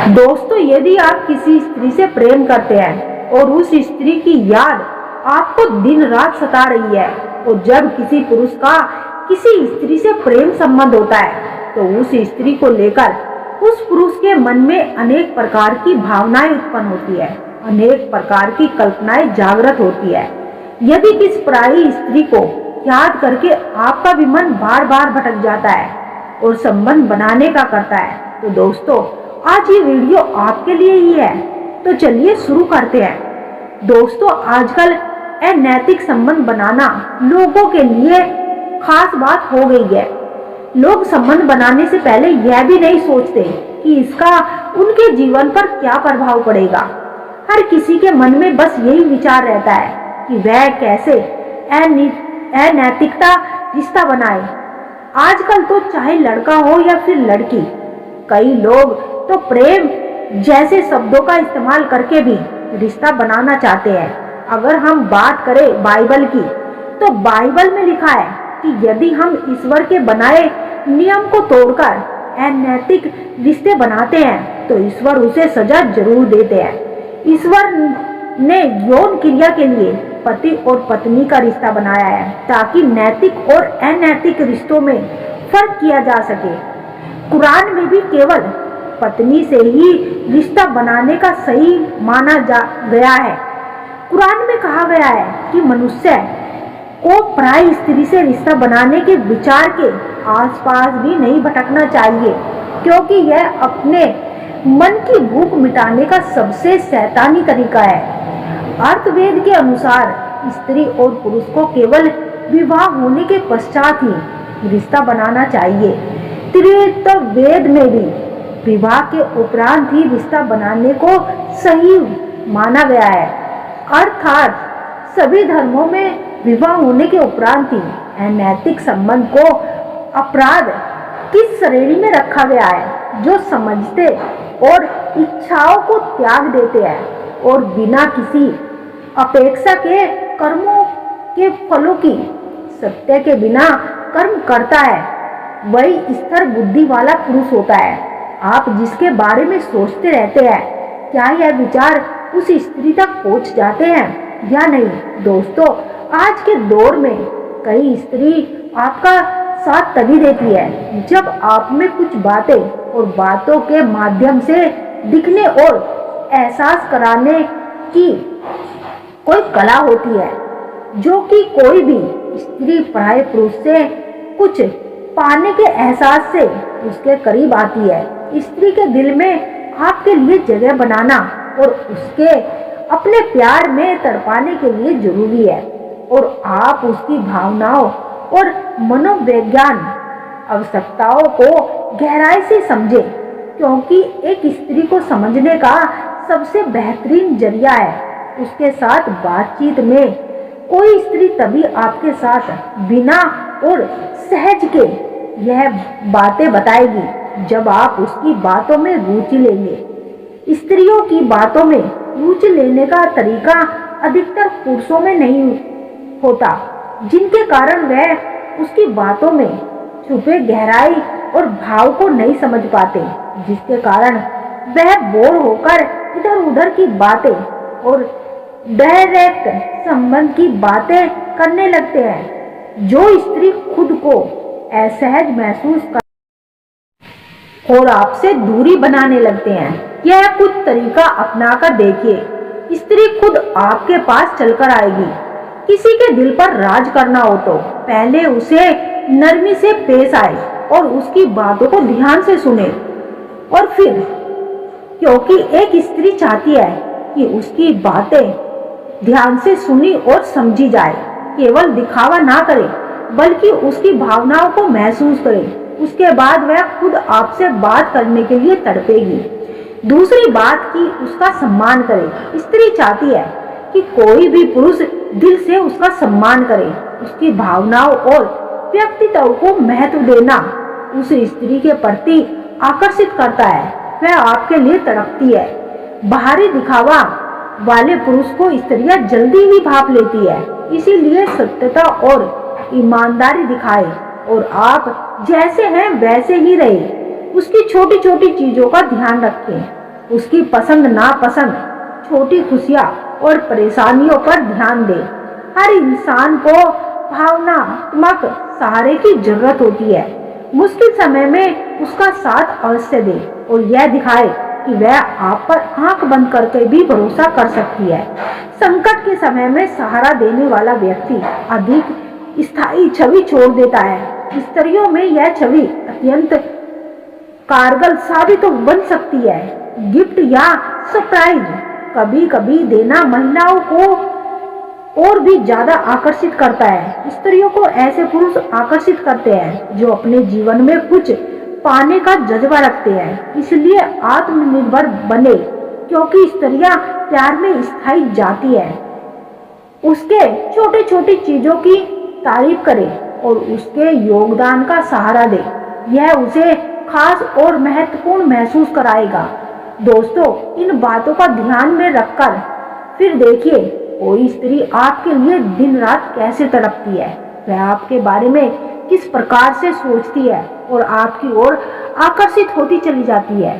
दोस्तों, यदि आप किसी स्त्री से प्रेम करते हैं और उस स्त्री की याद आपको दिन रात सता रही है, तो जब किसी पुरुष का किसी स्त्री से प्रेम संबंध होता है तो उस स्त्री को लेकर उस पुरुष के मन में अनेक प्रकार की भावनाएं उत्पन्न होती है, अनेक प्रकार की कल्पनाएं जागृत होती है। यदि किस पराई स्त्री को याद करके आपका भी मन बार बार भटक जाता है और संबंध बनाने का करता है, तो दोस्तों आज ये वीडियो आपके लिए ही है। तो चलिए शुरू करते हैं। दोस्तों, आजकल अनैतिक संबंध बनाना लोगों के लिए खास बात हो गई है। लोग संबंध बनाने से पहले यह भी नहीं सोचते कि इसका उनके जीवन पर क्या प्रभाव पड़ेगा। हर किसी के मन में बस यही विचार रहता है कि वह कैसे अनैतिकता रिश्ता बनाए। आजकल तो चाहे लड़का हो या फिर लड़की, कई लोग तो प्रेम जैसे शब्दों का इस्तेमाल करके भी रिश्ता बनाना चाहते हैं। अगर हम बात करें बाइबल की, तो बाइबल में लिखा है कि यदि हम ईश्वर के बनाए नियम को तोड़कर अनैतिक रिश्ते बनाते हैं तो ईश्वर उसे सजा जरूर देते हैं। ईश्वर ने यौन क्रिया के लिए पति और पत्नी का रिश्ता बनाया है ताकि नैतिक और अनैतिक रिश्तों में फर्क किया जा सके। कुरान में भी केवल पत्नी से ही रिश्ता बनाने का सही माना गया है। कुरान में कहा गया है कि मनुष्य को पराई स्त्री से रिश्ता बनाने के विचार के आसपास भी नहीं भटकना चाहिए, क्योंकि यह अपने मन की भूख मिटाने का सबसे शैतानी तरीका है। अर्थवेद के अनुसार स्त्री और पुरुष को केवल विवाह होने के पश्चात ही रिश्ता बनाना चाहिए। त्रिवेद में भी विवाह के उपरांत ही रिश्ता बनाने को सही माना गया है। अर्थात सभी धर्मों में विवाह होने के उपरांत ही अनैतिक संबंध को अपराध की श्रेणी में रखा गया है, जो समझते और इच्छाओं को त्याग देते हैं और बिना किसी अपेक्षा के कर्मों के फलों की सत्य के बिना कर्म करता है, वही स्थिर बुद्धि वाला पुरुष होता है। आप जिसके बारे में सोचते रहते हैं, क्या यह विचार उस स्त्री तक पहुंच जाते हैं या नहीं? दोस्तों, आज के दौर में कई स्त्री आपका साथ तभी देती है जब आप में कुछ बातें और बातों के माध्यम से दिखने और एहसास कराने की कोई कला होती है, जो कि कोई भी स्त्री पराये पुरुष से कुछ पाने के एहसास से उसके करीब आती है। स्त्री के दिल में आपके लिए जगह बनाना और उसके अपने प्यार में तड़पाने के लिए जरूरी है, और आप उसकी भावनाओं और मनोविज्ञान आवश्यकताओं को गहराई से समझें, क्योंकि एक स्त्री को समझने का सबसे बेहतरीन जरिया है उसके साथ बातचीत में। कोई स्त्री तभी आपके साथ बिना और सहज के यह बातें बताएगी जब आप उसकी बातों में रुचि लेंगे। स्त्रियों की बातों में रुचि लेने का तरीका अधिकतर पुरुषों में नहीं होता, जिनके कारण वह उसकी बातों में छुपे गहराई और भाव को नहीं समझ पाते, जिसके कारण वह बोर होकर इधर उधर की बातें और डायरेक्ट संबंध की बातें करने लगते हैं। जो स्त्री खुद को असहज महसूस कर और आपसे दूरी बनाने लगते हैं, यह कुछ तरीका अपनाकर देखिए। स्त्री खुद आपके पास चलकर आएगी। किसी के दिल पर राज करना हो तो पहले उसे नरमी से पेश आए और उसकी बातों को ध्यान से सुने, और फिर, क्योंकि एक स्त्री चाहती है कि उसकी बातें ध्यान से सुनी और समझी जाए, केवल दिखावा ना करे बल्कि उसकी भावनाओं को महसूस करे। उसके बाद वह खुद आपसे बात करने के लिए तड़पेगी। दूसरी बात कि उसका सम्मान करे। स्त्री चाहती है कि कोई भी पुरुष दिल से उसका सम्मान करे। उसकी भावनाओं और व्यक्तित्व को महत्व देना उस स्त्री के प्रति आकर्षित करता है। वह आपके लिए तड़पती है। बाहरी दिखावा वाले पुरुष को स्त्रियां जल्दी ही भाप लेती है, इसीलिए सत्यता और ईमानदारी दिखाए और आप जैसे हैं वैसे ही रहे। उसकी छोटी छोटी चीजों का ध्यान रखें। उसकी पसंद नापसंद, छोटी खुशियाँ और परेशानियों पर ध्यान दे। हर इंसान को भावनात्मक सहारे की जरूरत होती है। मुश्किल समय में उसका साथ अवश्य दे और यह दिखाए कि वह आप पर आंख बंद करके भी भरोसा कर सकती है। संकट के समय में सहारा देने वाला व्यक्ति अधिक स्थायी छवि छोड़ देता है। स्त्रियों में यह छवि अत्यंत कारगर साबित तो बन सकती है। गिफ्ट या सरप्राइज कभी कभी देना महिलाओं को और भी ज्यादा आकर्षित करता है। स्त्रियों को ऐसे पुरुष आकर्षित करते हैं जो अपने जीवन में कुछ पाने का जज्बा रखते हैं। इसलिए आत्मनिर्भर बने, क्योंकि स्त्रियां प्यार में स्थायी जाती है। उसके छोटे छोटी चीजों की तारीफ करे और उसके योगदान का सहारा दे। यह उसे खास और महत्वपूर्ण महसूस कराएगा। दोस्तों, इन बातों का ध्यान में रखकर फिर देखिए कोई स्त्री आपके लिए दिन रात कैसे तड़पती है। वह आपके बारे में किस प्रकार से सोचती है और आपकी ओर आकर्षित होती चली जाती है।